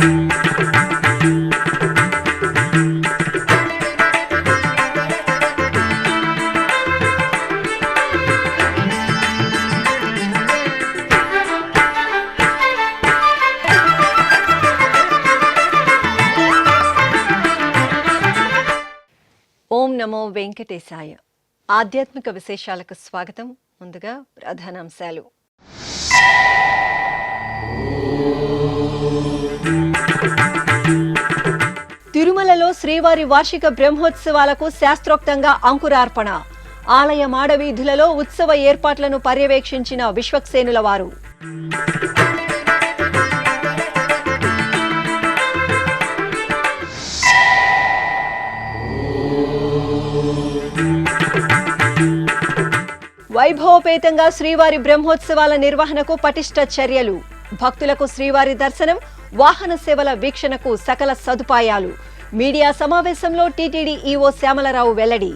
ఓం నమో వెంకటేశాయ. ఆధ్యాత్మిక విశేషాలకు స్వాగతం. ముందుగా ప్రధానాంశాలు. తిరుమలలో శ్రీవారి వార్షిక బ్రహ్మోత్సవాలకు శాస్త్రోక్తంగా అంకురార్పణ. ఆలయ మాడవీధులలో ఉత్సవ ఏర్పాట్లను పర్యవేక్షించిన విశ్వక్సేనుల వారు. వైభవపేతంగా శ్రీవారి బ్రహ్మోత్సవాల నిర్వహణకు పటిష్ట చర్యలు. భక్తులకు శ్రీవారి దర్శనం, వాహన సేవల వీక్షణకు సకల సదుపాయాలు. మీడియా సమావేశంలో టీటీడీ ఈవో శ్యామలరావు వెల్లడి.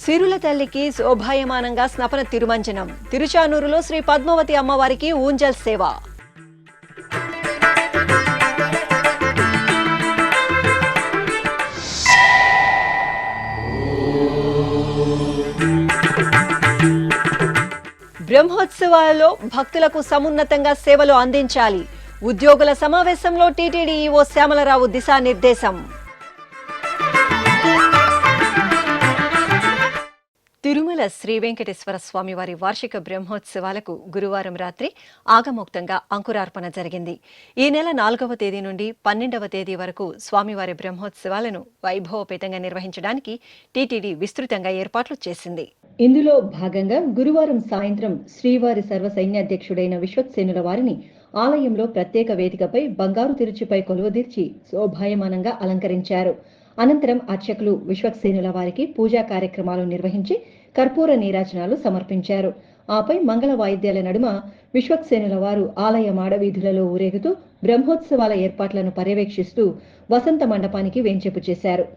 సిరుల తల్లికి శోభాయమానంగా స్నపన తిరుమంజనం. తిరుచానూరులో శ్రీ పద్మావతి అమ్మవారికి ఊంజల్ సేవ. బ్రహ్మోత్సవాలలో భక్తులకు సమున్నతంగా సేవలు అందించాలి. ఉద్యోగుల సమావేశంలో టీటీడీ ఈవో శ్యామలరావు దిశానిర్దేశం. తిరుమల శ్రీ వెంకటేశ్వర స్వామివారి వార్షిక బ్రహ్మోత్సవాలకు గురువారం రాత్రి ఆగమోక్తంగా అంకురార్పణ జరిగింది. ఈ నెల 4వ తేదీ నుండి 12వ తేదీ వరకు స్వామివారి బ్రహ్మోత్సవాలను వైభవపేతంగా నిర్వహించడానికి టీటీడీ విస్తృతంగా ఏర్పాట్లు చేసింది. ఇందులో భాగంగా గురువారం సాయంత్రం శ్రీవారి సర్వసైన్యాధ్యక్షుడైన విశ్వక్సేనుల వారిని ఆలయంలో ప్రత్యేక వేదికపై బంగారు తిరుచిపై కొలువుదీర్చి శోభాయమానంగా అలంకరించారు. అనంతరం అర్చకులు విశ్వక్సేనుల వారికి పూజా కార్యక్రమాలు నిర్వహించి కర్పూర నీరాజనాలు సమర్పించారు. ఆపై మంగళ వాయిద్యాల నడుమ విశ్వక్సేనుల వారు ఆలయ మాడవీధులలో ఊరేగుతూ బ్రహ్మోత్సవాల ఏర్పాట్లను పర్యవేక్షిస్తూ వసంత మండపానికి వేంచేపు చేశారు.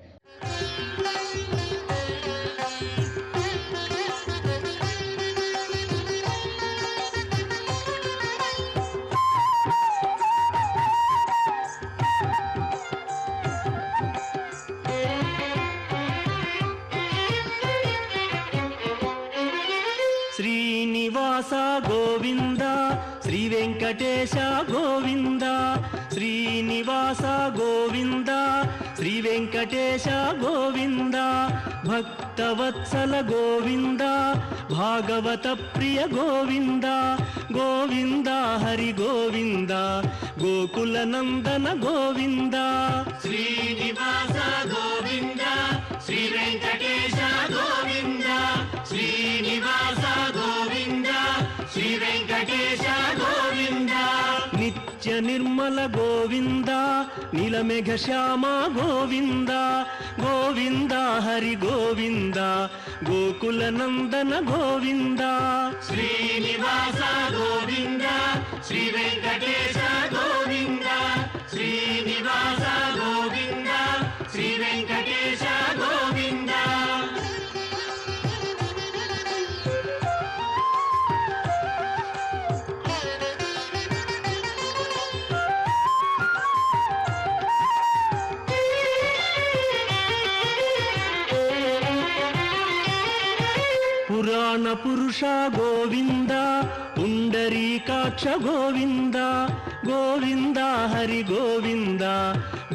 శ్రీనివాస గోవింద శ్రీ వెంకటేశ గోవింద, శ్రీనివాస గోవింద శ్రీ వెంకటేశ గోవింద, భక్తవత్సల గోవింద భాగవత ప్రియ గోవింద, గోవింద హరి గోవింద గోకుల నందన గోవింద. శ్రీనివాస గోవింద శ్రీ వెంకటేశ గోవింద, శ్రీనివాస గోవింద శ్రీ వెంకటేశ గోవింద, నిత్య నిర్మల గోవింద నీలమేఘ శ్యామ గోవింద, గోవింద హరి గోవింద గోకుల నందన గోవింద. శ్రీనివాస గోవింద శ్రీ వెంకటేశ గోవింద, శ్రీనివాస గోవింద శ్రీ వెంకటేశ గోవింద. పురాణ పురుష గోవింద పుండరీకాక్ష గోవింద, గోవింద హరి గోవింద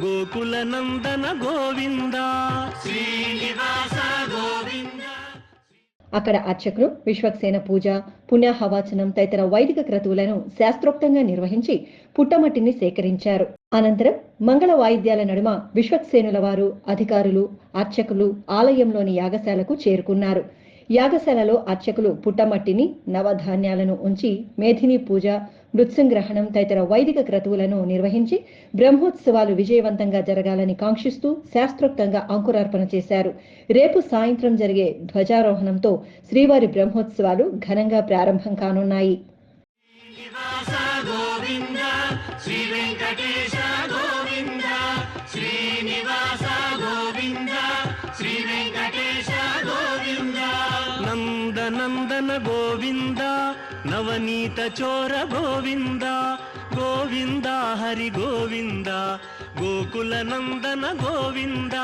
గోకుల నందన గోవింద. శ్రీనివాస గోవింద. అక్కడ అర్చకులు విశ్వక్సేన పూజ, పుణ్యాహవాచనం తదితర వైదిక క్రతువులను శాస్త్రోక్తంగా నిర్వహించి పుట్టమట్టిని సేకరించారు. అనంతరం మంగళ వాయిద్యాల నడుమ విశ్వక్సేనుల వారు, అధికారులు, అర్చకులు ఆలయంలోని యాగశాలకు చేరుకున్నారు. యాగశాలలో అర్చకులు పుట్టమట్టిని, నవధాన్యాలను ఉంచి మేధిని పూజ, మృత్సంగ్రహణం తదితర వైదిక క్రతువులను నిర్వహించి బ్రహ్మోత్సవాలు విజయవంతంగా జరగాలని కాంక్షిస్తూ శాస్త్రోక్తంగా అంకురార్పణ చేశారు. రేపు సాయంత్రం జరిగే ధ్వజారోహణంతో శ్రీవారి బ్రహ్మోత్సవాలు ఘనంగా ప్రారంభం కానున్నాయి. శ్రీ గోవింద నవనీత చోర గోవింద గోవింద హరి గోవింద గోకుల నందన గోవింద.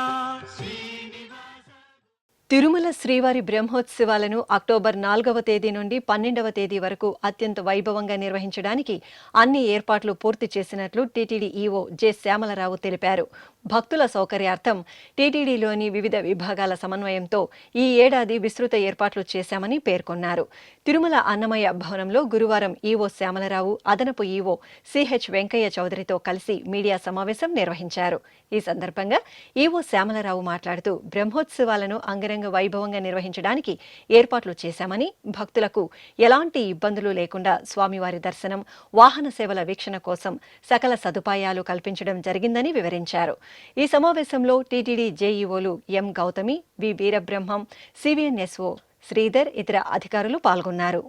తిరుమల శ్రీవారి బ్రహ్మోత్సవాలను అక్టోబర్ 4వ తేదీ నుండి 12వ తేదీ వరకు అత్యంత వైభవంగా నిర్వహించడానికి అన్ని ఏర్పాట్లు పూర్తి చేసినట్లు టీటీడీ ఈవో జె శ్యామలరావు తెలిపారు. భక్తుల సౌకర్యార్థం టీటీడీలోని వివిధ విభాగాల సమన్వయంతో ఈ ఏడాది విస్తృత ఏర్పాట్లు చేశామని పేర్కొన్నారు. తిరుమల అన్నమయ్య భవనంలో గురువారం ఈవో శ్యామలరావు అదనపు ఈవో సిహెచ్ వెంకయ్య చౌదరితో కలిసి మీడియా సమావేశం నిర్వహించారు. ఈ సందర్భంగా ఈవో శ్యామలరావు మాట్లాడుతూ బ్రహ్మోత్సవాలను అంగరంగ వైభవంగా నిర్వహించడానికి ఏర్పాట్లు చేశామని, భక్తులకు ఎలాంటి ఇబ్బందులు లేకుండా స్వామివారి దర్శనం, వాహన సేవల వీక్షణ కోసం సకల సదుపాయాలు కల్పించడం జరిగిందని వివరించారు. ఈ సమావేశంలో టీటీడీ జేఈఓలు ఎం గౌతమి, వి వీరబ్రహ్మం, సివిఎన్ఎస్ఓ శ్రీధర్, ఇతర అధికారులు పాల్గొన్నారు.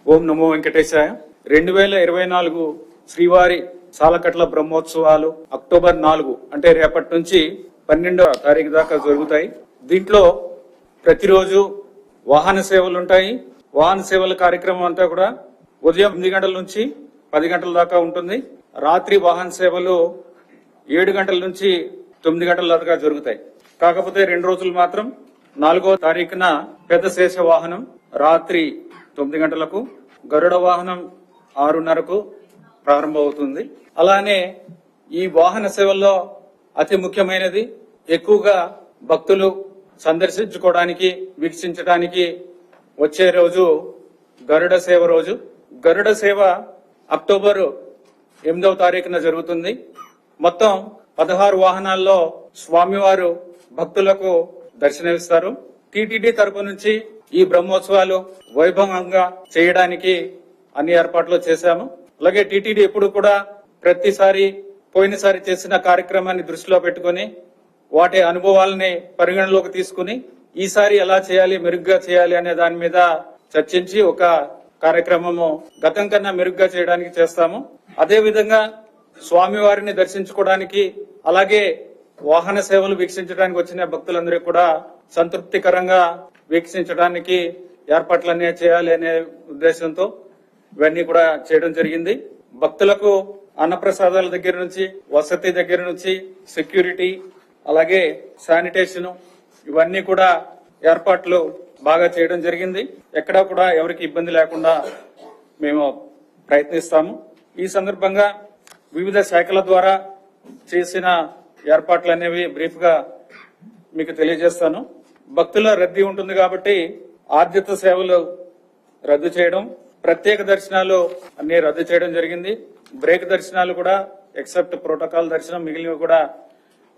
ఓం నమో వెంకటేశాయ. 2024 శ్రీవారి సాలకట్ల బ్రహ్మోత్సవాలు అక్టోబర్ 4 అంటే రేపటి నుంచి 12వ తారీఖు దాకా జరుగుతాయి. దీంట్లో ప్రతిరోజు వాహన సేవలు ఉంటాయి. వాహన సేవల కార్యక్రమం అంతా కూడా ఉదయం 8 గంటల నుంచి 10 గంటల దాకా ఉంటుంది. రాత్రి వాహన సేవలు 7 గంటల నుంచి 9 గంటల దాకా జరుగుతాయి. కాకపోతే 2 రోజులు మాత్రం 4వ తారీఖున పెద్ద శేష వాహనం రాత్రి 9 గంటలకు, గరుడ వాహనం 6:30కు ప్రారంభమవుతుంది. అలానే ఈ వాహన సేవల్లో అతి ముఖ్యమైనది, ఎక్కువగా భక్తులు సందర్శించుకోవడానికి, వీక్షించడానికి వచ్చే రోజు గరుడ సేవ రోజు. గరుడ సేవ అక్టోబర్ 8వ తారీఖున జరుగుతుంది. మొత్తం 16 వాహనాల్లో స్వామివారు భక్తులకు దర్శనమిస్తారు. టీటీడీ తరపు నుంచి ఈ బ్రహ్మోత్సవాలు వైభవంగా చేయడానికి అన్ని ఏర్పాట్లు చేశాము. అలాగే టీటీడీ ఎప్పుడు కూడా ప్రతిసారి పోయినసారి చేసిన కార్యక్రమాన్ని దృష్టిలో పెట్టుకుని వాటి అనుభవాలని పరిగణలోకి తీసుకుని ఈసారి ఎలా చేయాలి, మెరుగ్గా చేయాలి అనే దాని మీద చర్చించి ఒక కార్యక్రమము గతం కన్నా మెరుగ్గా చేయడానికి చేస్తాము. అదే విధంగా స్వామివారిని దర్శించుకోవడానికి, అలాగే వాహన సేవలు వీక్షించడానికి వచ్చిన భక్తులందరూ కూడా సంతృప్తికరంగా వీక్షించడానికి ఏర్పాట్లన్నీ చేయాలి అనే ఉద్దేశంతో ఇవన్నీ కూడా చేయడం జరిగింది. భక్తులకు అన్నప్రసాదాల దగ్గర నుంచి, వసతి దగ్గర నుంచి, సెక్యూరిటీ, అలాగే శానిటేషన్, ఇవన్నీ కూడా ఏర్పాట్లు బాగా చేయడం జరిగింది. ఎక్కడా కూడా ఎవరికి ఇబ్బంది లేకుండా మేము ప్రయత్నిస్తాము. ఈ సందర్భంగా వివిధ శాఖల ద్వారా చేసిన ఏర్పాట్లు అనేవి బ్రీఫ్ గా మీకు తెలియజేస్తాను. భక్తుల రద్దీ ఉంటుంది కాబట్టి ఆర్జిత సేవలు రద్దు చేయడం, ప్రత్యేక దర్శనాలు అన్ని రద్దు చేయడం జరిగింది. బ్రేక్ దర్శనాలు కూడా ఎక్సెప్ట్ ప్రోటోకాల్ దర్శనం మిగిలినవి కూడా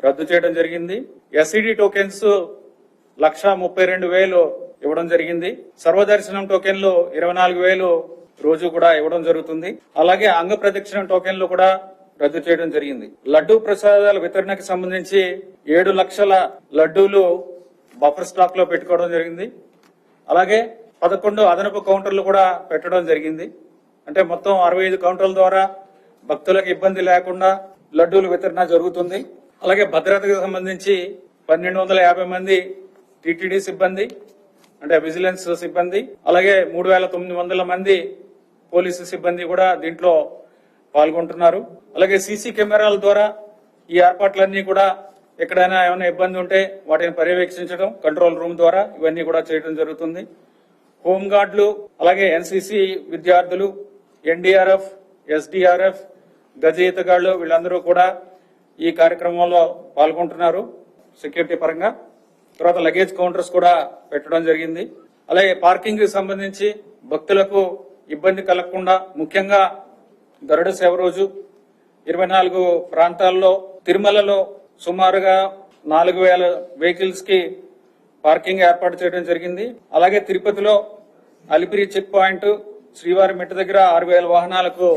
రద్దు చేయడం జరిగింది. ఎస్ఈడి టోకెన్స్ 132,000 ఇవ్వడం జరిగింది. సర్వదర్శనం టోకెన్లు 24,000 రోజు కూడా ఇవ్వడం జరుగుతుంది. అలాగే అంగ ప్రదక్షిణం టోకెన్లు కూడా రద్దు చేయడం జరిగింది. లడ్డూ ప్రసాదాల వితరణకు సంబంధించి 7 లక్షల లడ్డూలు బఫర్ స్టాక్ లో పెట్టుకోవడం జరిగింది. అలాగే 11 అదనపు కౌంటర్లు కూడా పెట్టడం జరిగింది. అంటే మొత్తం 65 కౌంటర్ల ద్వారా భక్తులకు ఇబ్బంది లేకుండా లడ్డూల వితరణ జరుగుతుంది. అలాగే భద్రతకు సంబంధించి 1250 మంది టీటీడీ సిబ్బంది, అంటే విజిలెన్స్ సిబ్బంది, అలాగే 3,900 మంది పోలీసు సిబ్బంది కూడా దీంట్లో పాల్గొంటున్నారు. అలాగే సీసీ కెమెరాల ద్వారా ఈ ఏర్పాట్లన్నీ కూడా ఎక్కడైనా ఏమైనా ఇబ్బంది ఉంటే వాటిని పర్యవేక్షించడం కంట్రోల్ రూమ్ ద్వారా ఇవన్నీ కూడా చేయడం జరుగుతుంది. హోంగార్డులు, అలాగే ఎన్సీసీ విద్యార్థులు, ఎన్డీఆర్ఎఫ్, ఎస్డీఆర్ఎఫ్, గజ ఈతగాళ్లు వీళ్ళందరూ కూడా ఈ కార్యక్రమంలో పాల్గొంటున్నారు సెక్యూరిటీ పరంగా. తర్వాత లగేజ్ కౌంటర్స్ కూడా పెట్టడం జరిగింది. అలాగే పార్కింగ్ కి సంబంధించి భక్తులకు ఇబ్బంది కలగకుండా, ముఖ్యంగా గరుడ సేవ రోజు 24 ప్రాంతాల్లో తిరుమలలో సుమారుగా 4,000 వెహికల్స్ కి పార్కింగ్ ఏర్పాటు చేయడం జరిగింది. అలాగే తిరుపతిలో అలిపిరి చెక్ పాయింట్, శ్రీవారి మెట్టు దగ్గర 6,000 వాహనాలకు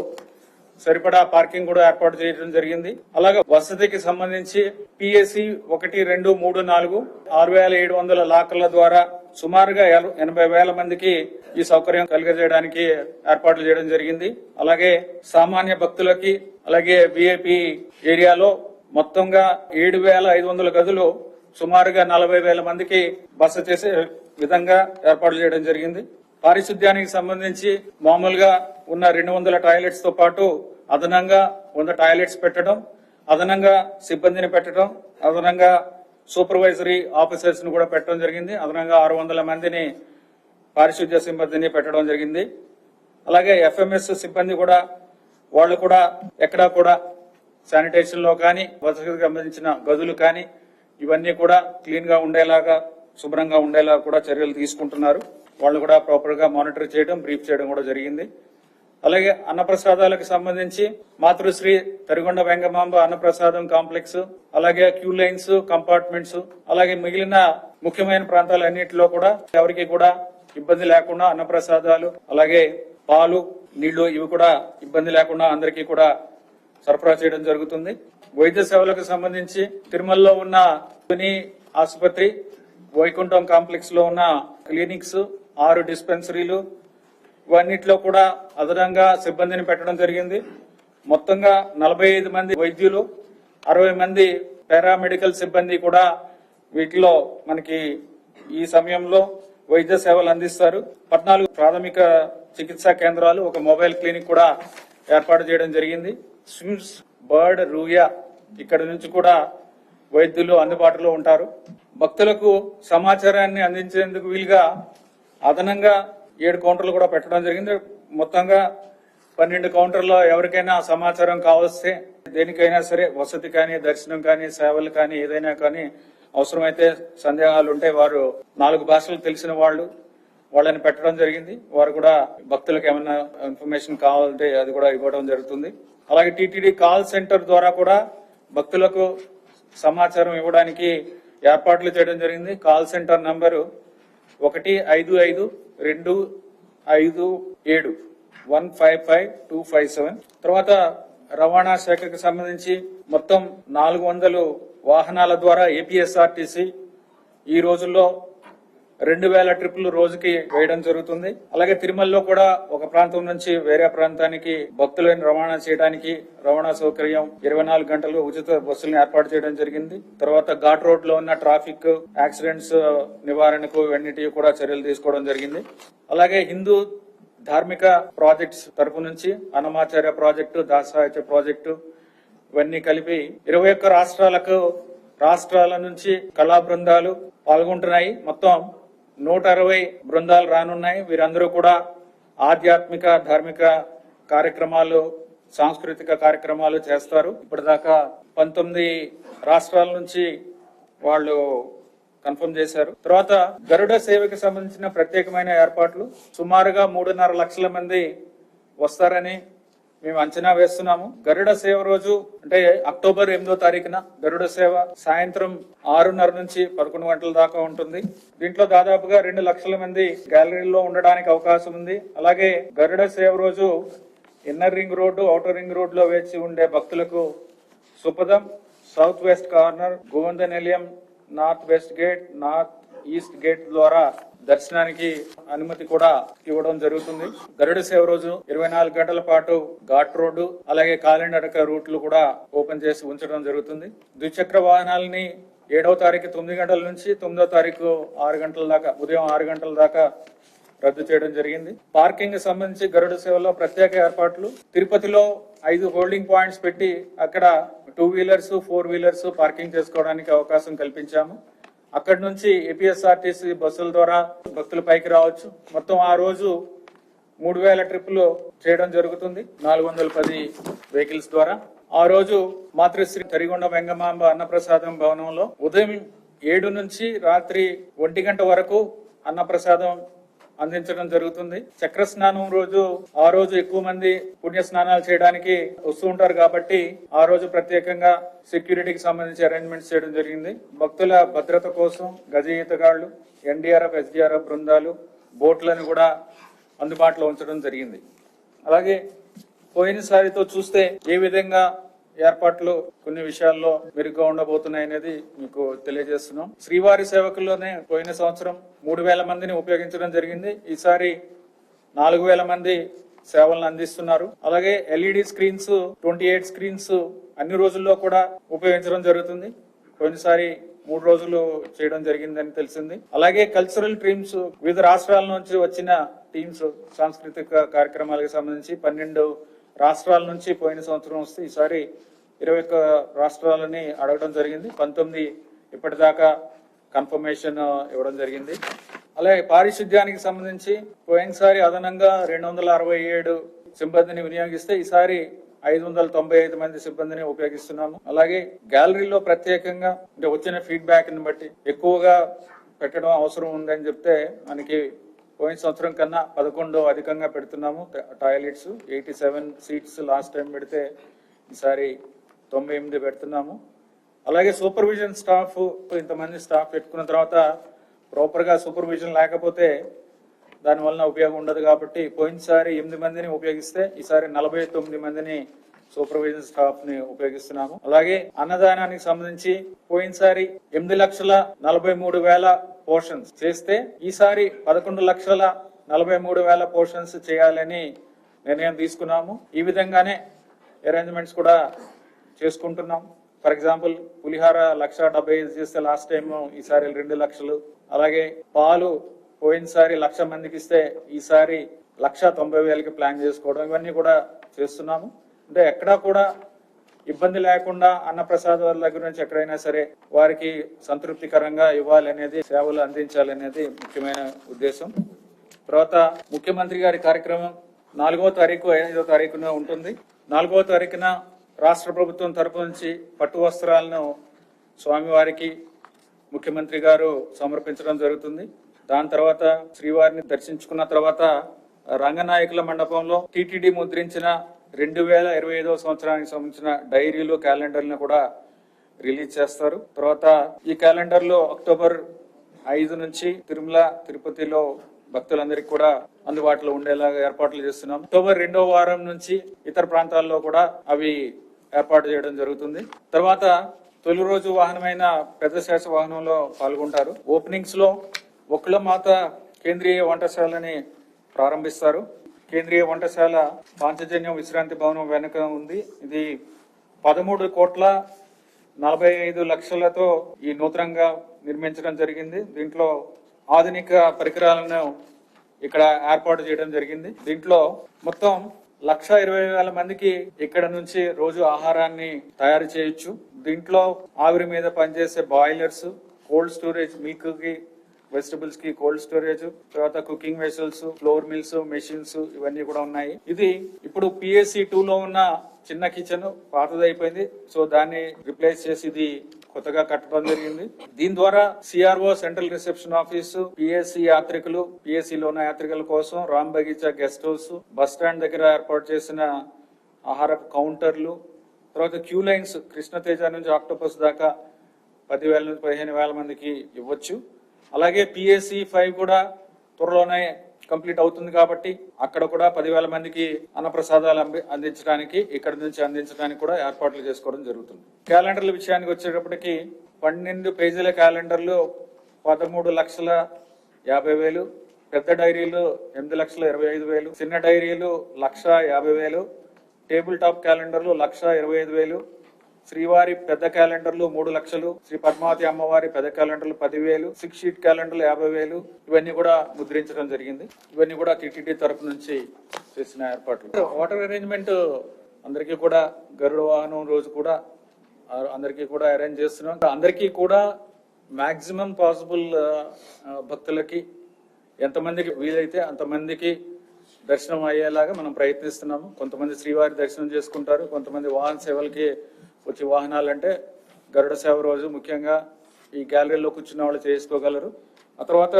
సరిపడా పార్కింగ్ కూడా ఏర్పాటు చేయడం జరిగింది. అలాగే వసతికి సంబంధించి పిఎస్సి 1, 2, 3, 4 6,700 లాకర్ల ద్వారా సుమారుగా 80,000 మందికి ఈ సౌకర్యం కలిగజేయడానికి ఏర్పాట్లు చేయడం జరిగింది. అలాగే సామాన్య భక్తులకి, అలాగే విఐపి ఏరియాలో మొత్తంగా 7,500 గదులు సుమారుగా 40,000 మందికి బస చేసే విధంగా ఏర్పాట్లు చేయడం జరిగింది. పారిశుద్ధ్యానికి సంబంధించి మామూలుగా ఉన్న 200 టాయిలెట్స్ తో పాటు అదనంగా 100 టాయిలెట్స్ పెట్టడం, అదనంగా సిబ్బందిని పెట్టడం, అదనంగా సూపర్వైజరీ ఆఫీసర్స్ ను కూడా పెట్టడం జరిగింది. అదనంగా 600 మందిని పారిశుద్ధ్య సిబ్బందిని పెట్టడం జరిగింది. అలాగే ఎఫ్ఎంఎస్ సిబ్బంది కూడా వాళ్ళు కూడా ఎక్కడా కూడా శానిటేషన్ లో కానీ వసతికి సంబంధించిన గదులు కానీ ఇవన్నీ కూడా క్లీన్ గా ఉండేలాగా, శుభ్రంగా ఉండేలా కూడా చర్యలు తీసుకుంటున్నారు. వాళ్ళు కూడా ప్రాపర్ గా మానిటర్ చేయడం, బ్రీఫ్ చేయడం కూడా జరిగింది. అలాగే అన్నప్రసాదాలకు సంబంధించి మాతృశ్రీ తరిగొండ వెంగమాంబ అన్నప్రసాదం కాంప్లెక్స్, అలాగే క్యూ లైన్స్, కంపార్ట్మెంట్స్, అలాగే మిగిలిన ముఖ్యమైన ప్రాంతాలన్నింటిలో కూడా ఎవరికి కూడా ఇబ్బంది లేకుండా అన్నప్రసాదాలు, అలాగే పాలు, నీళ్లు ఇవి కూడా ఇబ్బంది లేకుండా అందరికీ కూడా సరఫరా చేయడం జరుగుతుంది. వైద్య సేవలకు సంబంధించి తిరుమలలో ఉన్న తుని ఆసుపత్రి, వైకుంఠం కాంప్లెక్స్ లో ఉన్న క్లినిక్స్, 6 డిస్పెన్సరీలు ఇవన్నిట్లో కూడా అదనంగా సిబ్బందిని పెట్టడం జరిగింది. మొత్తంగా 45 మంది వైద్యులు, 60 మంది పారామెడికల్ సిబ్బంది కూడా వీటిలో మనకి ఈ సమయంలో వైద్య సేవలు అందిస్తారు. 14 ప్రాథమిక చికిత్సా కేంద్రాలు, ఒక మొబైల్ క్లినిక్ కూడా ఏర్పాటు చేయడం జరిగింది. స్విమ్స్, బర్డ్, రూయా ఇక్కడ నుంచి కూడా వైద్యులు అందుబాటులో ఉంటారు. భక్తులకు సమాచారాన్ని అందించేందుకు వీలుగా అదనంగా 7 కౌంటర్లు కూడా పెట్టడం జరిగింది. మొత్తంగా 12 కౌంటర్లో ఎవరికైనా సమాచారం కావస్తే, దేనికైనా సరే వసతి కానీ, దర్శనం కానీ, సేవలు కానీ, ఏదైనా కానీ అవసరమైతే సందేహాలు ఉంటే వారు 4 భాషలు తెలిసిన వాళ్ళని పెట్టడం జరిగింది. వారు కూడా భక్తులకు ఏమైనా ఇన్ఫర్మేషన్ కావాలంటే అది కూడా ఇవ్వడం జరుగుతుంది. అలాగే టీటీడీ కాల్ సెంటర్ ద్వారా కూడా భక్తులకు సమాచారం ఇవ్వడానికి ఏర్పాట్లు చేయడం జరిగింది. Call centre number 1552571555257. తర్వాత రవాణా శాఖకు సంబంధించి మొత్తం 400 వాహనాల ద్వారా ఏపీఎస్ఆర్టీసీ ఈ రోజుల్లో 2000 ట్రిప్పులు రోజుకి వేయడం జరుగుతుంది. అలాగే తిరుమలలో కూడా ఒక ప్రాంతం నుంచి వేరే ప్రాంతానికి భక్తులను రవాణా చేయడానికి రవాణా సౌకర్యం 24 గంటలు ఉచిత బస్సులను ఏర్పాటు చేయడం జరిగింది. తర్వాత ఘాట్ రోడ్ లో ఉన్న ట్రాఫిక్ యాక్సిడెంట్స్ నివారణకు ఇవన్నిటి కూడా చర్యలు తీసుకోవడం జరిగింది. అలాగే హిందూ ధార్మిక ప్రాజెక్ట్స్ తరపు నుంచి అన్నమాచార్య ప్రాజెక్టు, దాసాయచ ప్రాజెక్టు ఇవన్నీ కలిపి 21 రాష్ట్రాల నుంచి కళా బృందాలు పాల్గొంటున్నాయి. మొత్తం 160 బృందాలు రానున్నాయి. వీరందరూ కూడా ఆధ్యాత్మిక, ధార్మిక కార్యక్రమాలు, సాంస్కృతిక కార్యక్రమాలు చేస్తారు. ఇప్పటిదాకా 19 రాష్ట్రాల నుంచి వాళ్ళు కన్ఫర్మ్ చేశారు. తర్వాత గరుడ సేవకి సంబంధించిన ప్రత్యేకమైన ఏర్పాట్లు, సుమారుగా 3.5 లక్షల మంది వస్తారని మేము అంచనా వేస్తున్నాము. గరుడ సేవ రోజు అంటే అక్టోబర్ 8వ తారీఖున గరుడ సేవ సాయంత్రం 6:30 నుంచి 11 గంటల దాకా ఉంటుంది. దీంట్లో దాదాపుగా 2 లక్షల మంది గ్యాలరీలో ఉండడానికి అవకాశం ఉంది. అలాగే గరుడ సేవ రోజు inner ring road, outer ring road లో వేచి ఉండే భక్తులకు సుపదం, సౌత్ వెస్ట్ కార్నర్, గోవింద నిలయం, north west gate, north east gate ద్వారా దర్శనానికి అనుమతి కూడా ఇవ్వడం జరుగుతుంది. గరుడ సేవ రోజు 24 గంటల పాటు ఘాట్ రోడ్డు, అలాగే కాలినడక రూట్లు కూడా ఓపెన్ చేసి ఉంచడం జరుగుతుంది. ద్విచక్ర వాహనాలని 7వ తారీఖు 9 గంటల నుంచి 9వ తారీఖు 6 గంటల దాకా, ఉదయం 6 గంటల దాకా రద్దు చేయడం జరిగింది. పార్కింగ్ సంబంధించి గరుడ సేవలో ప్రత్యేక ఏర్పాట్లు, తిరుపతిలో 5 హోల్డింగ్ పాయింట్స్ పెట్టి అక్కడ 2 వీలర్స్, 4 వీలర్స్ పార్కింగ్ చేసుకోవడానికి అవకాశం కల్పించాము. అక్కడి నుంచి ఏపీఎస్ఆర్టీసీ బస్సుల ద్వారా భక్తులు పైకి రావచ్చు. మొత్తం ఆ రోజు 3000 ట్రిప్పులు చేయడం జరుగుతుంది 410 వెహికల్స్ ద్వారా. ఆ రోజు మాతృశ్రీ తరిగొండ వెంగమాంబ అన్నప్రసాదం భవనంలో ఉదయం 7 నుంచి రాత్రి 1 గంట వరకు అన్నప్రసాదం అందించడం జరుగుతుంది. చక్ర స్నానం రోజు ఆ రోజు ఎక్కువ మంది పుణ్య స్నానాలు చేయడానికి వస్తూ ఉంటారు కాబట్టి ఆ రోజు ప్రత్యేకంగా సెక్యూరిటీకి సంబంధించి అరేంజ్మెంట్స్ చేయడం జరిగింది. భక్తుల భద్రత కోసం గజ ఈతగాళ్లు, ఎన్డీఆర్ఎఫ్, ఎస్డీఆర్ఎఫ్ బృందాలు, బోట్లను కూడా అందుబాటులో ఉంచడం జరిగింది. అలాగే పోయినసారితో చూస్తే ఏ విధంగా ఏర్పాట్లు కొన్ని విషయాల్లో మెరుగ్గా ఉండబోతున్నాయి అనేది మీకు తెలియజేస్తున్నాం. శ్రీవారి సేవకుల్లోనే పోయిన సంవత్సరం 3000 మందిని ఉపయోగించడం జరిగింది. ఈసారి 4000 మంది సేవలను అందిస్తున్నారు. అలాగే ఎల్ఈడి స్క్రీన్స్ 28 స్క్రీన్స్ అన్ని రోజుల్లో కూడా ఉపయోగించడం జరుగుతుంది. పోయినసారి 3 రోజులు చేయడం జరిగిందని తెలిసింది. అలాగే కల్చరల్ టీమ్స్ వివిధ రాష్ట్రాల నుంచి వచ్చిన టీమ్స్ సాంస్కృతిక కార్యక్రమాలకు సంబంధించి 12 రాష్ట్రాల నుంచి పోయిన సంవత్సరం వస్తే ఈసారి 21 రాష్ట్రాలని అడగడం జరిగింది. 19 ఇప్పటిదాకా కన్ఫర్మేషన్ ఇవ్వడం జరిగింది. అలాగే పారిశుద్ధ్యానికి సంబంధించి పోయినసారి అదనంగా 267 సిబ్బందిని వినియోగిస్తే ఈసారి 595 మంది సిబ్బందిని ఉపయోగిస్తున్నాము. అలాగే గ్యాలరీలో ప్రత్యేకంగా అంటే వచ్చిన ఫీడ్బ్యాక్ ని బట్టి ఎక్కువగా పెట్టడం అవసరం ఉందని చెప్తే మనకి పోయిన సంవత్సరం కన్నా 11 అధికంగా పెడుతున్నాము. టాయిలెట్స్ 87 సీట్స్ లాస్ట్ టైం పెడితే ఈసారి 98 పెడుతున్నాము. అలాగే సూపర్విజన్ స్టాఫ్ ఇంతమంది స్టాఫ్ పెట్టుకున్న తర్వాత ప్రాపర్ గా సూపర్విజన్ లేకపోతే దాని వలన ఉపయోగం ఉండదు కాబట్టి పోయినసారి 8 మందిని ఉపయోగిస్తే ఈసారి 49 మందిని సూపర్విజన్ స్టాఫ్ ని ఉపయోగిస్తున్నాము. అలాగే అన్నదానానికి సంబంధించి పోయినసారి 8,43,000 పోర్షన్స్ చేస్తే ఈసారి 11,43,000 పోర్షన్స్ చేయాలని నిర్ణయం తీసుకున్నాము. ఈ విధంగానే అరేంజ్మెంట్స్ కూడా చేసుకుంటున్నాం. ఫర్ ఎగ్జాంపుల్ పులిహార 1,75,000 చేస్తే లాస్ట్ టైం ఈసారి 2 లక్షలు. అలాగే పాలు పోయినసారి 1,00,000 మందికి ఇస్తే ఈసారి 1,90,000కి ప్లాన్ చేసుకోవడం ఇవన్నీ కూడా చేస్తున్నాము. అంటే ఎక్కడా కూడా ఇబ్బంది లేకుండా అన్నప్రసాదాల దగ్గర నుంచి ఎక్కడైనా సరే వారికి సంతృప్తికరంగా ఇవ్వాలనేది, సేవలు అందించాలనేది ముఖ్యమైన ఉద్దేశం. తర్వాత ముఖ్యమంత్రి గారి కార్యక్రమం 4వ తారీఖు 5వ తారీఖున ఉంటుంది. 4వ తారీఖున రాష్ట్ర ప్రభుత్వం తరపు నుంచి పట్టు వస్త్రాలను స్వామివారికి ముఖ్యమంత్రి గారు సమర్పించడం జరుగుతుంది. దాని తర్వాత శ్రీవారిని దర్శించుకున్న తర్వాత రంగనాయకుల మండపంలో టీటీడీ ముద్రించిన 2025వ సంవత్సరానికి సంబంధించిన డైరీలు, క్యాలెండర్లను కూడా రిలీజ్ చేస్తారు. తర్వాత ఈ క్యాలెండర్ లో అక్టోబర్ 5 నుంచి తిరుమల, తిరుపతిలో భక్తులందరికీ కూడా అందుబాటులో ఉండేలాగా ఏర్పాట్లు చేస్తున్నాం. అక్టోబర్ 2వ వారం నుంచి ఇతర ప్రాంతాల్లో కూడా అవి ఏర్పాటు చేయడం జరుగుతుంది. తర్వాత తొలి రోజు వాహనమైన పెద్ద శేష వాహనంలో పాల్గొంటారు. ఓపెనింగ్స్ లో ఒక్కలమాత కేంద్రీయ వంటశాలని ప్రారంభిస్తారు. కేంద్రీయ వంటశాల పాంచజన్యం విశ్రాంతి భవనం వెనుక ఉంది. ఇది 13,45,00,000తో ఈ నూతనంగా నిర్మించడం జరిగింది. దీంట్లో ఆధునిక పరికరాలను ఇక్కడ ఏర్పాటు చేయడం జరిగింది. దీంట్లో మొత్తం 1,20,000 మందికి ఇక్కడ నుంచి రోజు ఆహారాన్ని తయారు చేయొచ్చు. దీంట్లో ఆవిరి మీద పనిచేసే బాయిలర్స్, కోల్డ్ స్టోరేజ్, మీట్ కి, వెజిటబుల్స్ కి కోల్డ్ స్టోరేజ్, తర్వాత cooking vessels, flour mills, machines ఇవన్నీ కూడా ఉన్నాయి. ఇది ఇప్పుడు PSC 2 లో ఉన్న చిన్న కిచెన్ పాతదైపోయింది. సో దాన్ని రిప్లేస్ చేసి ఇది కొత్తగా కట్టడం జరిగింది. దీని ద్వారా CRO central reception office, PSC యాత్రికులు, PSC లో ఉన్న యాత్రికుల కోసం Ram Bagicha guest house, bus stand దగ్గర ఏర్పాటు చేసిన ఆహార కౌంటర్లు, తర్వాత క్యూ లైన్స్ కృష్ణతేజ నుంచి ఆక్టోపస్ దాకా 10,000 నుంచి 15,000 మందికి ఇవ్వచ్చు. అలాగే PSC 5 కూడా త్వరలోనే కంప్లీట్ అవుతుంది కాబట్టి అక్కడ కూడా 10,000 మందికి అన్నప్రసాదాలు అందించడానికి, ఇక్కడ నుంచి అందించడానికి కూడా ఏర్పాట్లు చేసుకోవడం జరుగుతుంది. క్యాలెండర్ల విషయానికి వచ్చేటప్పటికి 12 పేజీల క్యాలెండర్లు 13,50,000, పెద్ద డైరీలు 8,25,000, చిన్న డైరీలు 1,50,000, టేబుల్ టాప్ క్యాలెండర్లు 1,25,000, శ్రీవారి పెద్ద క్యాలెండర్లు 3 లక్షలు, శ్రీ పద్మావతి అమ్మవారి పెద్ద క్యాలెండర్లు 10,000, 6 షీట్ క్యాలెండర్లు 50,000 ఇవన్నీ కూడా ముద్రించడం జరిగింది. ఇవన్నీ కూడా టీటీడీ తరపు నుంచి చేసిన ఏర్పాట్లు. వాటర్ అరేంజ్మెంట్ అందరికీ కూడా గరుడ వాహనం రోజు కూడా అందరికీ కూడా అరేంజ్ చేస్తున్నాం. అందరికీ కూడా మాక్సిమం పాసిబుల్ భక్తులకి ఎంతమందికి వీలైతే అంతమందికి దర్శనం అయ్యేలాగా మనం ప్రయత్నిస్తున్నాము. కొంతమంది శ్రీవారి దర్శనం చేసుకుంటారు, కొంతమంది వాహన సేవలకి వచ్చి వాహనాలంటే గరుడ సేవ రోజు ముఖ్యంగా ఈ గ్యాలరీలో కూర్చున్న వాళ్ళు చేసుకోగలరు. ఆ తర్వాత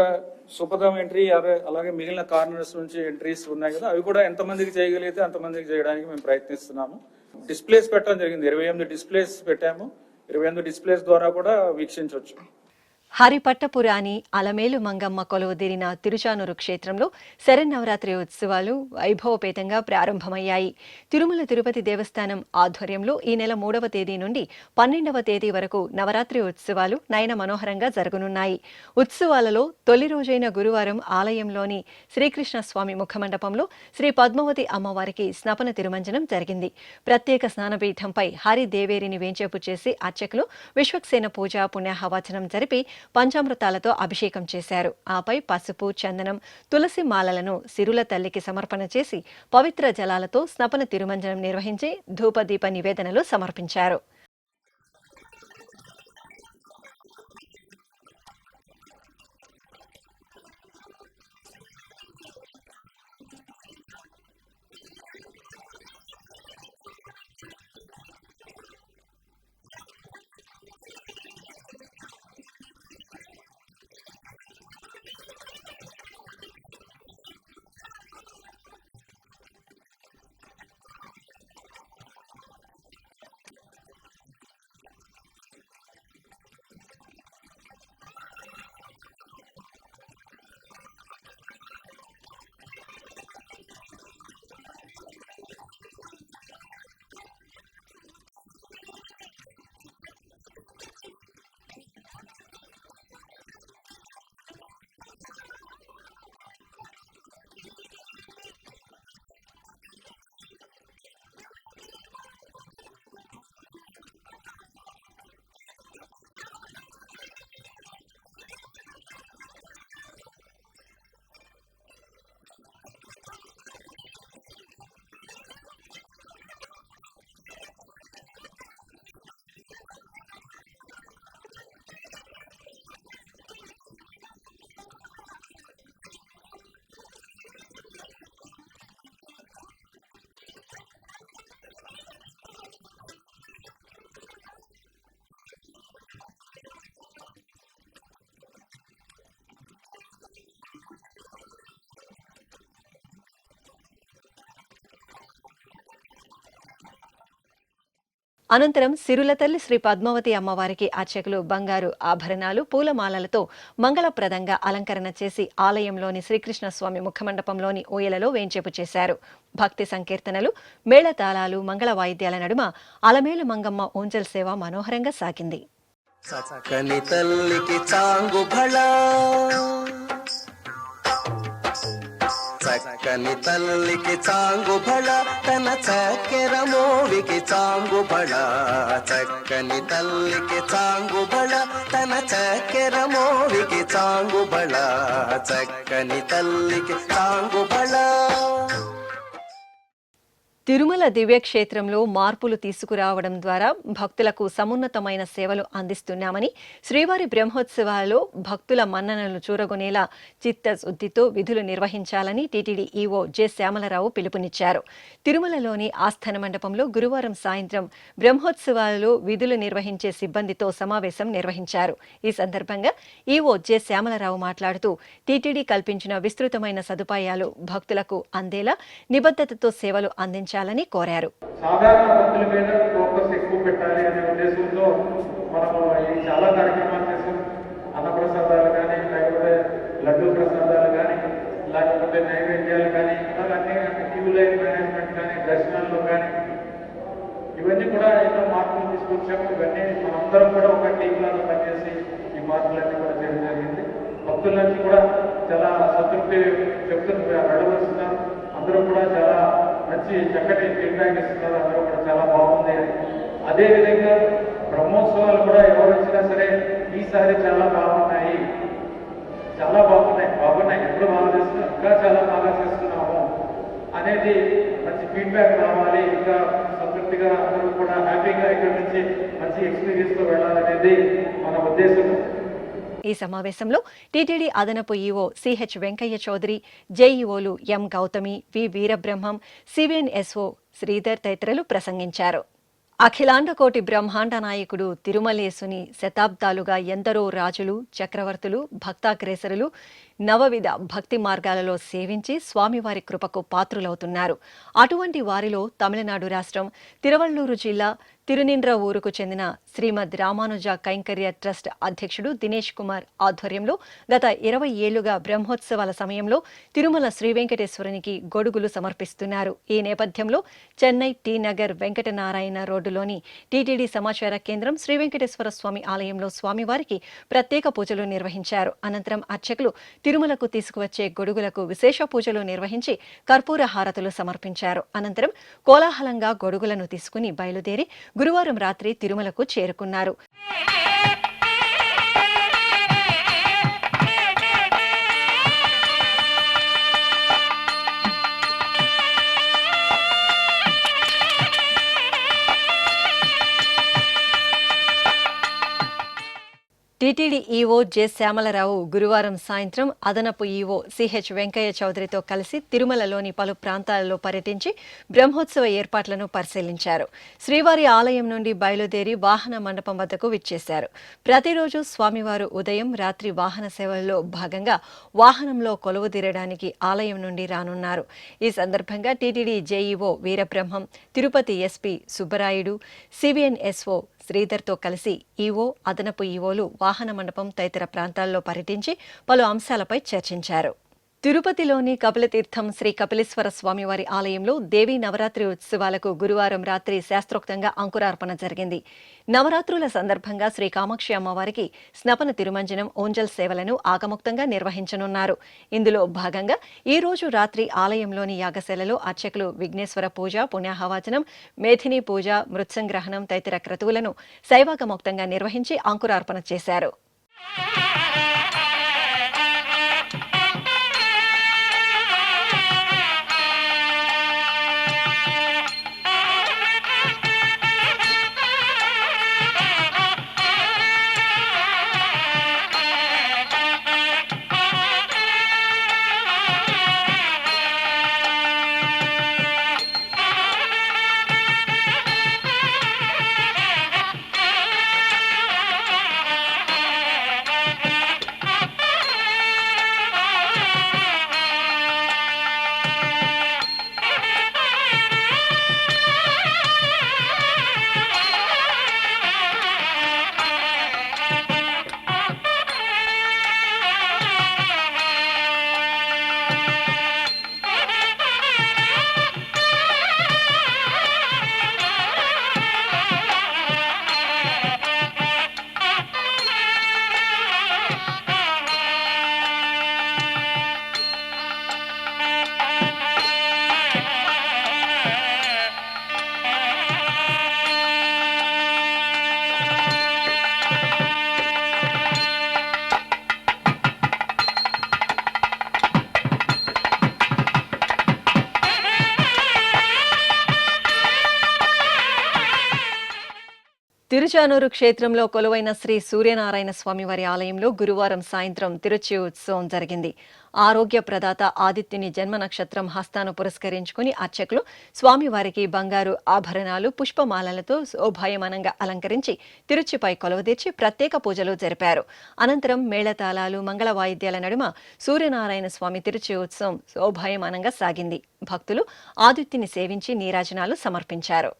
సుపథం ఎంట్రీ, అలాగే మిగిలిన కార్నర్స్ నుంచి ఎంట్రీస్ ఉన్నాయి కదా, అవి కూడా ఎంతమందికి చేయగలిగితే అంతమందికి చేయడానికి మేము ప్రయత్నిస్తున్నాము. డిస్ప్లేస్ పెట్టడం జరిగింది, 28 డిస్ప్లేస్ పెట్టాము. 28 డిస్ప్లేస్ ద్వారా కూడా వీక్షించవచ్చు. హరిపట్టపురాణి అలమేలు మంగమ్మ కొలువుదీరిన తిరుచానూరు క్షేత్రంలో శరన్నవరాత్రి ఉత్సవాలు వైభవపేతంగా ప్రారంభమయ్యాయి. తిరుమల తిరుపతి దేవస్థానం ఆధ్వర్యంలో ఈ నెల 3వ తేదీ నుండి 12వ తేదీ వరకు నవరాత్రి ఉత్సవాలు నయన మనోహరంగా జరగనున్నాయి. ఉత్సవాలలో తొలి రోజైన గురువారం ఆలయంలోని శ్రీకృష్ణస్వామి ముఖమండపంలో శ్రీ పద్మావతి అమ్మవారికి స్నపన తిరుమంజనం జరిగింది. ప్రత్యేక స్నానపీఠంపై హరి దేవేరిని వేంచేపు చేసి అర్చకులు విశ్వక్సేన పూజ పుణ్యాహవచనం జరిపి పంచామృతాలతో అభిషేకం చేశారు. ఆపై పసుపు, చందనం, తులసి మాలలను సిరుల తల్లికి సమర్పణ చేసి పవిత్ర జలాలతో స్నపన తిరుమంజనం నిర్వహించి ధూపదీప నివేదనలు సమర్పించారు. అనంతరం సిరుల తల్లి శ్రీ పద్మావతి అమ్మవారికి అర్చకులు బంగారు ఆభరణాలు, పూలమాలలతో మంగళప్రదంగా అలంకరణ చేసి ఆలయంలోని శ్రీకృష్ణస్వామి ముఖమండపంలోని ఊయలలో వేంచేపు చేశారు. భక్తి సంకీర్తనలు, మేళతాళాలు, మంగళ వాయిద్యాల నడుమ అలమేలు మంగమ్మ ఊంజల్ సేవ మనోహరంగా సాగింది. చక్కని తల్లికి చాంగు భళ, చక్కని తల్లికి చాంగు భళ, తన చక్కెర మోవికి చాంగు భళ. చక్కని తల్లికి చాంగు భళ, తన చక్కెర మోవికి చాంగు భళ. చక్కని తల్లికి చాంగు భళ. తిరుమల దివ్యక్షేత్రంలో మార్పులు తీసుకురావడం ద్వారా భక్తులకు సమున్నతమైన సేవలు అందిస్తున్నామని, శ్రీవారి బ్రహ్మోత్సవాలలో భక్తుల మన్ననలు చూరగొనేలా చిత్తశుద్ధితో విధులు నిర్వహించాలని టీటీడీ ఈవో జె శ్యామలరావు పిలుపునిచ్చారు. తిరుమలలోని ఆస్థాన మండపంలో గురువారం సాయంత్రం బ్రహ్మోత్సవాలలో విధులు నిర్వహించే సిబ్బందితో సమావేశం నిర్వహించారు. ఈ సందర్భంగా ఈవో జె శ్యామలరావు మాట్లాడుతూ టీటీడీ కల్పించిన విస్తృతమైన సదుపాయాలు భక్తులకు అందేలా నిబద్ధతతో సేవలు అందించాలని కోరారు. సాధారణ భక్తుల మీద ఫోకస్ ఎక్కువ పెట్టాలి అనే ఉద్దేశంతో మనము ఈ చాలా కార్యక్రమాలు చేసాం. అన్నప్రసాదాలు కానీ, లేకపోతే లడ్డూ ప్రసాదాలు కానీ, లేకపోతే నైవేద్యాలు కానీ, అలాగే క్యూ లైన్ మేనేజ్మెంట్ కానీ, దర్శనాల్లో కానీ, ఇవన్నీ కూడా ఎన్నో మార్పులు తీసుకొచ్చాము. ఇవన్నీ మనందరం కూడా ఒక టీం లాగా పనిచేసి ఈ మార్పులన్నీ కూడా చేయడం జరిగింది. భక్తులన్నీ కూడా చాలా సంతృప్తి చెప్తున్నారు, నడవస్తున్నారు. అందరూ కూడా చాలా మంచి చక్కటి ఫీడ్బ్యాక్ ఇస్తున్నారు. అందరూ కూడా చాలా బాగుంది. అదేవిధంగా బ్రహ్మోత్సవాలు కూడా ఎవరు వచ్చినా సరే ఈసారి చాలా బాగున్నాయి, చాలా బాగున్నాయి, ఎప్పుడు బాగా చేస్తున్నాం, ఇంకా చాలా బాగా చేస్తున్నాము అనేది మంచి ఫీడ్బ్యాక్ రావాలి. ఇంకా సంతృప్తిగా అందరూ కూడా హ్యాపీగా ఇక్కడ నుంచి మంచి ఎక్స్పీరియన్స్తో వెళ్ళాలనేది మన ఉద్దేశం. ఈ సమావేశంలో టీటీడీ అదనపు ఈవో సిహెచ్ వెంకయ్య చౌదరి, జేఈఓలు ఎం గౌతమి, వి వీరబ్రహ్మం, సివిఎన్ఎస్ఓ శ్రీధర్ తదితరులు ప్రసంగించారు. అఖిలాండకోటి బ్రహ్మాండ నాయకుడు తిరుమలేసుని శతాబ్దాలుగా ఎందరో రాజులు, చక్రవర్తులు, భక్తాగ్రేసరులు నవవిధ భక్తి మార్గాలలో సేవించి స్వామివారి కృపకు పాత్రులవుతున్నారు. అటువంటి వారిలో తమిళనాడు రాష్ట్రం తిరువళ్లూరు జిల్లా తిరునిండ్ర ఊరుకు చెందిన శ్రీమద్ రామానుజ కైంకర్య ట్రస్ట్ అధ్యక్షుడు దినేష్ కుమార్ ఆధ్వర్యంలో గత 20 ఏళ్లుగా బ్రహ్మోత్సవాల సమయంలో తిరుమల శ్రీ వెంకటేశ్వరునికి గొడుగులు సమర్పిస్తున్నారు. ఈ నేపథ్యంలో చెన్నై టీ నగర్ వెంకటనారాయణ రోడ్డులోని టీటీడీ సమాచార కేంద్రం శ్రీ వెంకటేశ్వర స్వామి ఆలయంలో స్వామివారికి ప్రత్యేక పూజలు నిర్వహించారు. అనంతరం అర్చకులు తిరుమలకు తీసుకువచ్చే గొడుగులకు విశేష పూజలు నిర్వహించి కర్పూర హారతులు సమర్పించారు. అనంతరం కోలాహలంగా గొడుగులను తీసుకుని బయలుదేరి గురువారం రాత్రి తిరుమలకు చేరుకున్నారు. టీటీడీ ఈవో జె శ్యామలరావు గురువారం సాయంత్రం అదనపు ఈవో సిహెచ్ వెంకయ్య చౌదరితో కలిసి తిరుమలలోని పలు ప్రాంతాలలో పర్యటించి బ్రహ్మోత్సవ ఏర్పాట్లను పరిశీలించారు. శ్రీవారి ఆలయం నుండి బయలుదేరి వాహన మండపం వద్దకు విచ్చేశారు. ప్రతిరోజు స్వామివారు ఉదయం రాత్రి వాహన సేవల్లో భాగంగా వాహనంలో కొలువుదీరడానికి ఆలయం నుండి రానున్నారు. ఈ సందర్భంగా TTD JEO Veerabrahmam, Tirupati SP Subbarayudu, CBN SO శ్రీధర్తో కలిసి ఈవో, అదనపు ఈవోలు వాహన మండపం తదితర ప్రాంతాల్లో పర్యటించి పలు అంశాలపై చర్చించారు. తిరుపతిలోని కపిలతీర్థం శ్రీ కపిలేశ్వర స్వామివారి ఆలయంలో దేవీ నవరాత్రి ఉత్సవాలకు గురువారం రాత్రి శాస్త్రోక్తంగా అంకురార్పణ జరిగింది. నవరాత్రుల సందర్భంగా శ్రీ కామాక్షి అమ్మవారికి స్నపన తిరుమంజనం, ఓంజల్ సేవలను ఆగమోక్తంగా నిర్వహించనున్నారు. ఇందులో భాగంగా ఈ రోజు రాత్రి ఆలయంలోని యాగశాలలో అర్చకులు విఘ్నేశ్వర పూజ, పుణ్యాహవాచనం, మేధిని పూజ, మృత్సంగ్రహణం తదితర క్రతువులను శైవాగమోక్తంగా నిర్వహించి అంకురార్పణ చేశారు. తిరుచానూరు క్షేత్రంలో కొలువైన శ్రీ సూర్యనారాయణ స్వామివారి ఆలయంలో గురువారం సాయంత్రం తిరుచి ఉత్సవం జరిగింది. ఆరోగ్య ప్రదాత ఆదిత్యుని జన్మ నక్షత్రం హస్తాను పురస్కరించుకుని అర్చకులు స్వామివారికి బంగారు ఆభరణాలు, పుష్పమాలలతో శోభాయమానంగా అలంకరించి తిరుచిపై కొలువుదీర్చి ప్రత్యేక పూజలు జరిపారు. అనంతరం మేళతాళాలు, మంగళ వాయిద్యాల నడుమ సూర్యనారాయణ స్వామి తిరుచి ఉత్సవం శోభాయమానంగా సాగింది. భక్తులు ఆదిత్యుని సేవించి నీరాజనాలు సమర్పించారు.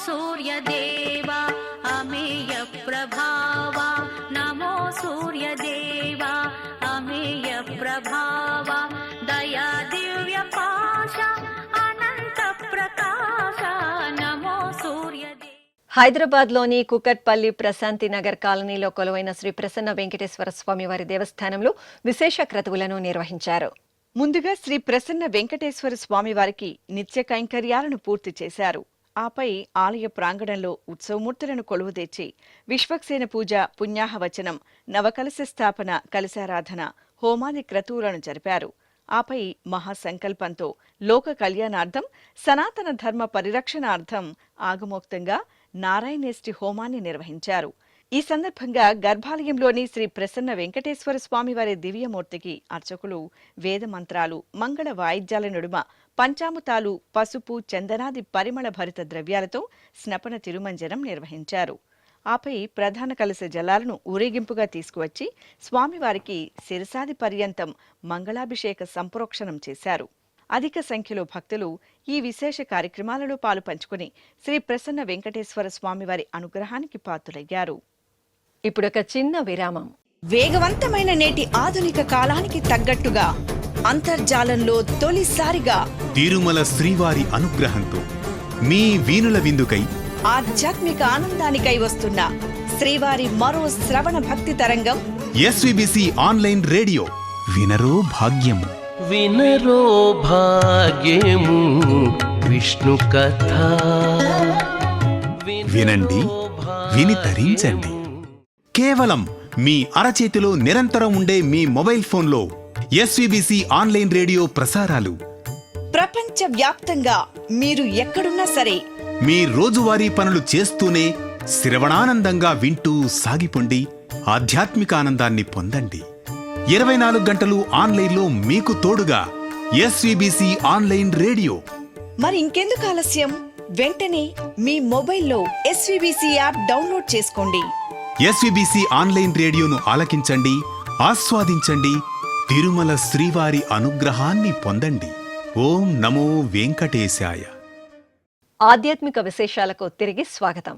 सूर्यदेवा अमेय प्रभावा, नमो सूर्यदेवा अमेय प्रभावा, दया दिव्य पाशा अनंत प्रकाशा, नमो सूर्यदेवा. హైదరాబాద్లోని కుకట్పల్లి ప్రశాంతి నగర్ కాలనీలో కొలువైన శ్రీ ప్రసన్న వెంకటేశ్వర స్వామివారి దేవస్థానంలో విశేష క్రతువులను నిర్వహించారు. ముందుగా శ్రీ ప్రసన్న వెంకటేశ్వర స్వామివారికి నిత్య కైంకర్యాలను పూర్తి చేశారు. ఆపై ఆలయ ప్రాంగణంలో ఉత్సవమూర్తులను కొలువుదీర్చి విశ్వక్సేన పూజ, పుణ్యాహవచనం, నవకలశ స్థాపన, కలశారాధన, హోమాది క్రతువులను జరిపారు. ఆపై మహాసంకల్పంతో లోక కళ్యాణార్థం, సనాతన ధర్మ పరిరక్షణార్థం ఆగమోక్తంగా నారాయణేష్టి హోమాన్ని నిర్వహించారు. ఈ సందర్భంగా గర్భాలయంలోని శ్రీ ప్రసన్న వెంకటేశ్వర స్వామివారి దివ్యమూర్తికి అర్చకులు వేదమంత్రాలు, మంగళ వాయిద్యాల నడుమ పంచామృతాలు, పసుపు, చందనాది పరిమళ భరిత ద్రవ్యాలతో స్నపన తిరుమంజనం నిర్వహించారు. ఆపై ప్రధాన కలశ జలాలను ఊరేగింపుగా తీసుకువచ్చి స్వామివారికి శిరసాది పర్యంతం మంగళాభిషేక సంప్రోక్షణం చేశారు. అధిక సంఖ్యలో భక్తులు ఈ విశేష కార్యక్రమాలలో పాలు పంచుకుని శ్రీ ప్రసన్న వెంకటేశ్వర స్వామివారి అనుగ్రహానికి పాత్రులయ్యారు. ఇప్పుడొక చిన్న విరామం. వేగవంతమైన నేటి ఆధునిక కాలానికి తగ్గట్టుగా అంతర్జాలంలో తొలిసారిగా తిరుమల శ్రీవారి అనుగ్రహంతో మీ వీణుల విందుకై ఆధ్యాత్మిక ఆనందానికై వస్తున్న శ్రీవారి మరో శ్రవణ భక్తి తరంగం ఎస్విబిసి ఆన్లైన్ రేడియో. వినరో భాగ్యము. వినరో భాగ్యము విష్ణు కథ. వినండి, విని తరించండి. కేవలం మీ అరచేతిలో నిరంతరం ఉండే మీ మొబైల్ ఫోన్లో ఎస్విబిసి ఆన్లైన్ రేడియో ప్రసారాలు. ప్రపంచ వ్యాప్తంగా మీరు ఎక్కడున్నా సరే మీ రోజువారీ పనులు చేస్తూనే శ్రవణానందంగా వింటూ సాగిపోండి, ఆధ్యాత్మిక ఆనందాన్ని పొందండి. 24 గంటలు ఆన్లైన్లో మీకు తోడుగా ఎస్విబిసి ఆన్లైన్ రేడియో. మరి ఇంకెందుకు ఆలస్యం? వెంటనే మీ మొబైల్లో ఎస్విబిసి యాప్ డౌన్లోడ్ చేసుకోండి. ఎస్విబిసి ఆన్లైన్ రేడియోను ఆలకించండి, ఆస్వాదించండి, తిరుమల శ్రీవారి అనుగ్రహాన్ని పొందండి. ఓం నమో వెంకటేశాయ. ఆధ్యాత్మిక విశేషాలకు తిరిగి స్వాగతం.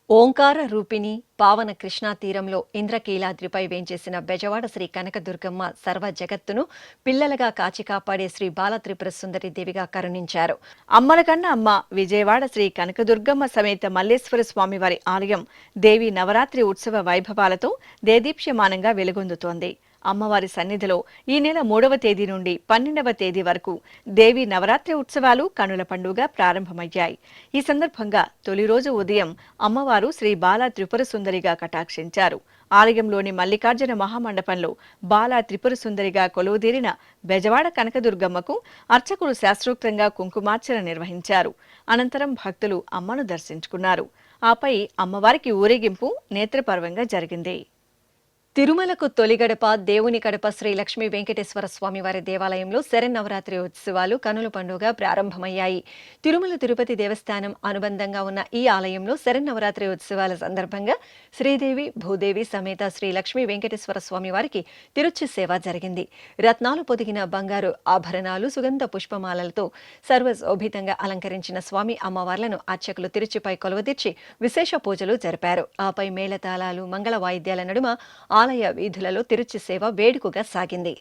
ఓంకార రూపిణి పావన కృష్ణా తీరంలో ఇంద్రకీలాద్రిపై వేంచేసిన బెజవాడ శ్రీ కనకదుర్గమ్మ సర్వ జగత్తును పిల్లలుగా కాచి కాపాడే శ్రీ బాలత్రిపుర సుందరి దేవిగా కరుణించారు. అమ్మలకన్న అమ్మ విజయవాడ శ్రీ కనకదుర్గమ్మ సమేత మల్లేశ్వర స్వామివారి ఆలయం దేవి నవరాత్రి ఉత్సవ వైభవాలతో దేదీప్యమానంగా వెలుగొందుతోంది. అమ్మవారి సన్నిధిలో ఈ నెల 3వ తేదీ నుండి 12వ తేదీ వరకు దేవి నవరాత్రి ఉత్సవాలు కనుల పండుగ ప్రారంభమయ్యాయి. ఈ సందర్భంగా తొలి రోజు ఉదయం అమ్మవారు శ్రీ బాలా త్రిపుర సుందరిగా కటాక్షించారు. ఆలయంలోని మల్లికార్జున మహామండపంలో బాలా త్రిపుర సుందరిగా కొలువుదీరిన బెజవాడ కనకదుర్గమ్మకు అర్చకులు శాస్త్రోక్తంగా కుంకుమార్చన నిర్వహించారు. అనంతరం భక్తులు అమ్మను దర్శించుకున్నారు. ఆపై అమ్మవారికి ఊరేగింపు నేత్రపర్వంగా జరిగింది. తిరుమలకు తొలి గడప దేవుని గడప శ్రీ లక్ష్మీ వెంకటేశ్వర స్వామివారి దేవాలయంలో శరన్నవరాత్రి ఉత్సవాలు కనుల పండుగ ప్రారంభమయ్యాయి. తిరుమల తిరుపతి దేవస్థానం అనుబంధంగా ఉన్న ఈ ఆలయంలో శరన్నవరాత్రి ఉత్సవాల సందర్భంగా శ్రీదేవి భూదేవి సమేత శ్రీ లక్ష్మీ వెంకటేశ్వర స్వామివారికి తిరుచి సేవ జరిగింది. రత్నాలు పొదిగిన బంగారు ఆభరణాలు, సుగంధ పుష్పమాలలతో సర్వశోభితంగా అలంకరించిన స్వామి అమ్మవార్లను అర్చకులు తిరుచిపై కొలువుదీర్చి విశేష పూజలు జరిపారు. ఆపై మేళతాళాలు, మంగళ వాయిద్యాల నడుమ ఆలయ వీధులలో తిరుచి సేవ వేడుకగా సాగింది.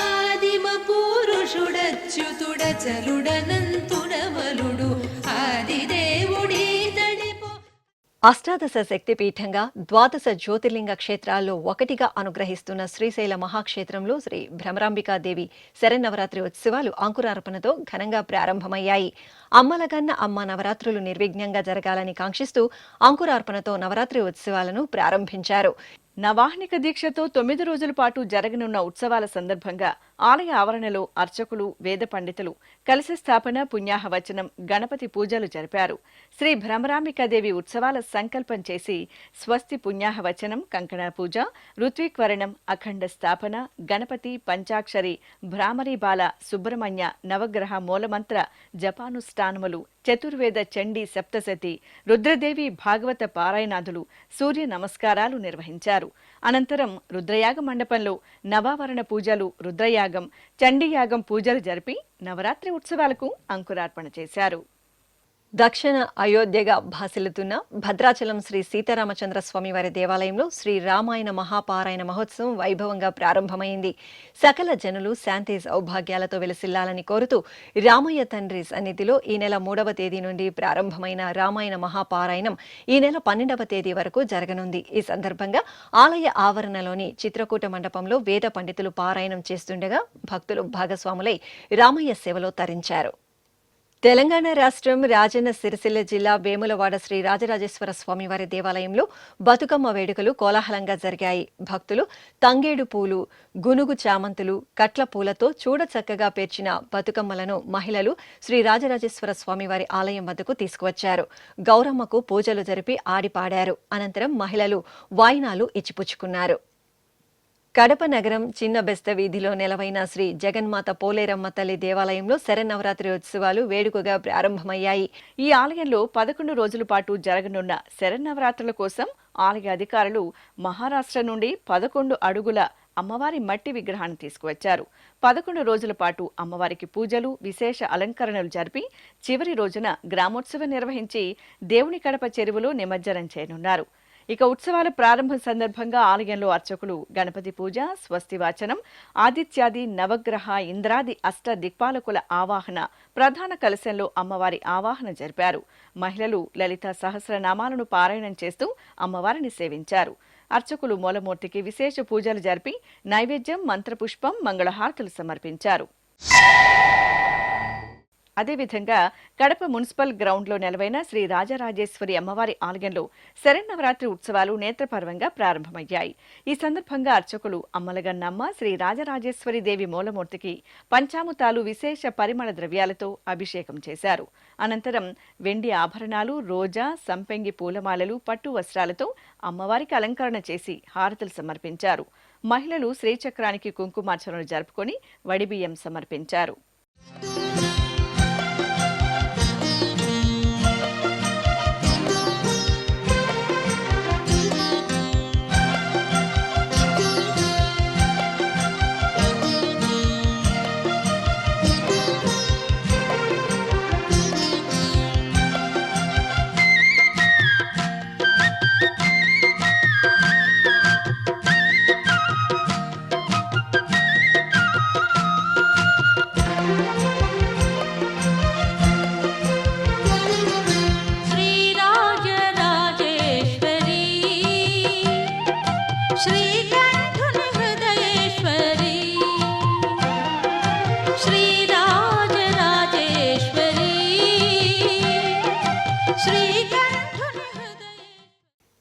ఆదిమ పురుషుడచ్యుతుడచలుడనంతుడమలుడు ఆదిదేవుడి తడిపో. అష్టాదశ శక్తిపీఠంగా ద్వాదశ జ్యోతిర్లింగ క్షేత్రాల్లో ఒకటిగా అనుగ్రహిస్తున్న శ్రీశైల మహాక్షేత్రంలో శ్రీ భ్రమరాంబికాదేవి శరన్నవరాత్రి ఉత్సవాలు అంకురార్పణతో ఘనంగా ప్రారంభమయ్యాయి. అమ్మలగన్న అమ్మ నవరాత్రులు నిర్విఘ్నంగా జరగాలని కాంక్షిస్తూ అంకురార్పణతో నవరాత్రి ఉత్సవాలను ప్రారంభించారు. నవాహ్నిక దీక్షతో 9 రోజుల పాటు జరగనున్న ఉత్సవాల సందర్భంగా ఆలయ ఆవరణలో అర్చకులు, వేద పండితులు కలశ స్థాపన, పుణ్యాహవచనం, గణపతి పూజలు జరిపారు. శ్రీ భ్రమరాంబికాదేవి ఉత్సవాల సంకల్పం చేసి స్వస్తి పుణ్యాహవచనం, కంకణ పూజ, ఋత్విక్వరణం, అఖండ స్థాపన, గణపతి, పంచాక్షరి, భ్రామరీ బాల, సుబ్రహ్మణ్య, నవగ్రహ మూలమంత్ర జపానుష్ఠానములు, చతుర్వేద చండీ సప్తశతి, రుద్రదేవి భాగవత పారాయణాదులు, సూర్య నమస్కారాలు నిర్వహించారు. అనంతరం రుద్రయాగ మండపంలో నవావరణ పూజలు, రుద్రయాగం, చండీయాగం పూజలు జరిపి నవరాత్రి ఉత్సవాలకు అంకురార్పణ చేశారు. దక్షిణ అయోధ్యగా భాసిల్లుతున్న భద్రాచలం శ్రీ సీతారామచంద్ర స్వామివారి దేవాలయంలో శ్రీ రామాయణ మహాపారాయణ మహోత్సవం వైభవంగా ప్రారంభమైంది. సకల జనులు శాంతి సౌభాగ్యాలతో వెలసిల్లాలని కోరుతూ రామయ్య తండ్రి సన్నిధిలో ఈ నెల 3వ తేదీ నుండి ప్రారంభమైన రామాయణ మహాపారాయణం ఈ నెల 12వ తేదీ వరకు జరగనుంది. ఈ సందర్భంగా ఆలయ ఆవరణలోని చిత్రకూట మండపంలో వేద పండితులు పారాయణం చేస్తుండగా భక్తులు భాగస్వాములై రామయ్య సేవలో తరించారు. తెలంగాణ రాష్ట్రం రాజన్న సిరిసిల్ల జిల్లా వేములవాడ శ్రీ రాజరాజేశ్వర స్వామివారి దేవాలయంలో బతుకమ్మ వేడుకలు కోలాహలంగా జరిగాయి. భక్తులు తంగేడు పూలు, గునుగు చామంతులు, కట్ల పూలతో చూడచక్కగా పేర్చిన బతుకమ్మలను మహిళలు శ్రీ రాజరాజేశ్వర స్వామివారి ఆలయం వద్దకు తీసుకువచ్చారు. గౌరమ్మకు పూజలు జరిపి ఆడిపాడారు. అనంతరం మహిళలు వాయినాలు ఇచ్చిపుచ్చుకున్నారు. కడప నగరం చిన్న బెస్త వీధిలో నెలవైన శ్రీ జగన్మాత పోలేరమ్మ తల్లి దేవాలయంలో శరన్నవరాత్రి ఉత్సవాలు వేడుకగా ప్రారంభమయ్యాయి. ఈ ఆలయంలో 11 రోజుల పాటు జరగనున్న శరన్నవరాత్రుల కోసం ఆలయ అధికారులు మహారాష్ట్ర నుండి 11 అడుగుల అమ్మవారి మట్టి విగ్రహాన్ని తీసుకువచ్చారు. 11 రోజుల పాటు అమ్మవారికి పూజలు, విశేష అలంకరణలు జరిపి చివరి రోజున గ్రామోత్సవం నిర్వహించి దేవుని కడప చెరువులో నిమజ్జనం చేయనున్నారు. ఇక ఉత్సవాల ప్రారంభం సందర్భంగా ఆలయంలో అర్చకులు గణపతి పూజ, స్వస్తి వాచనం, ఆదిత్యాది నవగ్రహ ఇంద్రాది అష్ట దిక్పాలకుల ఆవాహన, ప్రధాన కలశంలో అమ్మవారి ఆవాహన జరిపారు. మహిళలు లలిత సహస్రనామాలను పారాయణం చేస్తూ అమ్మవారిని సేవించారు. అర్చకులు మూలమూర్తికి విశేష పూజలు జరిపి నైవేద్యం, మంత్రపుష్పం, మంగళహారతులు సమర్పించారు. అదేవిధంగా కడప మున్సిపల్ గ్రౌండ్లో నెలవైన శ్రీ రాజరాజేశ్వరి అమ్మవారి ఆలయంలో శరన్నవరాత్రి ఉత్సవాలు నేత్రపర్వంగా ప్రారంభమయ్యాయి. ఈ సందర్భంగా అర్చకులు అమ్మలగన్నమ్మ శ్రీ రాజరాజేశ్వరి దేవి మూలమూర్తికి పంచామృతాలు, విశేష పరిమళ ద్రవ్యాలతో అభిషేకం చేశారు. అనంతరం వెండి ఆభరణాలు, రోజా, సంపెంగి పూలమాలలు, పట్టు వస్త్రాలతో అమ్మవారికి అలంకరణ చేసి హారతులు సమర్పించారు. మహిళలు శ్రీచక్రానికి కుంకుమార్చనలు జరుపుకొని వడిబియ్యం సమర్పించారు.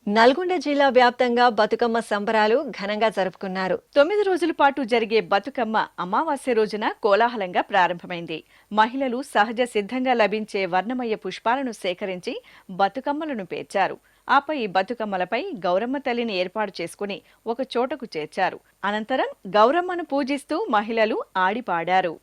నల్గొండ జిల్లా వ్యాప్తంగా బతుకమ్మ సంబరాలు ఘనంగా జరుపుకున్నారు. 9 రోజుల పాటు జరిగే బతుకమ్మ అమావాస్య రోజున కోలాహలంగా ప్రారంభమైంది. మహిళలు సహజ సిద్ధంగా లభించే వర్ణమయ పుష్పాలను సేకరించి బతుకమ్మలను పేర్చారు. ఆపై బతుకమ్మలపై గౌరమ్మ తల్లిని ఏర్పాటు చేసుకుని ఒక చోటకు చేర్చారు. అనంతరం గౌరమ్మను పూజిస్తూ మహిళలు ఆడిపాడారు.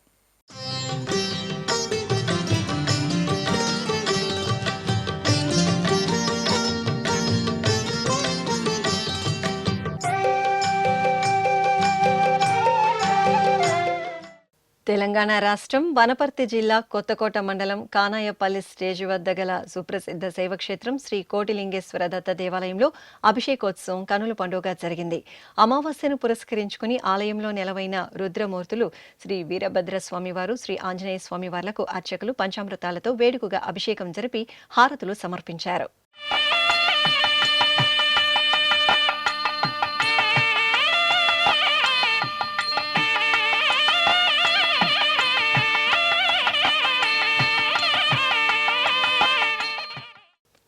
తెలంగాణ రాష్ట్రం వనపర్తి జిల్లా కొత్తకోట మండలం కానాయపల్లి స్టేజ్ వద్ద గల సుప్రసిద్ధ శైవక్షేత్రం శ్రీ కోటిలింగేశ్వర దత్త దేవాలయంలో అభిషేకోత్సవం కనుల పండుగ జరిగింది. అమావాస్యను పురస్కరించుకుని ఆలయంలో నెలవైన రుద్రమూర్తులు శ్రీ వీరభద్ర స్వామివారు, శ్రీ ఆంజనేయ స్వామివార్లకు అర్చకులు పంచామృతాలతో వేడుకగా అభిషేకం జరిపి హారతులు సమర్పించారు.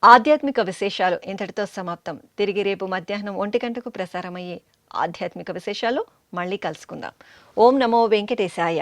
ఆధ్యాత్మిక విశేషాలు ఇంతటితో సమాప్తం. తిరిగి రేపు మధ్యాహ్నం 1 గంటకు ప్రసారమయ్యే ఆధ్యాత్మిక విశేషాలు మళ్ళీ కలుసుకుందాం. ఓం నమో వెంకటేశాయ.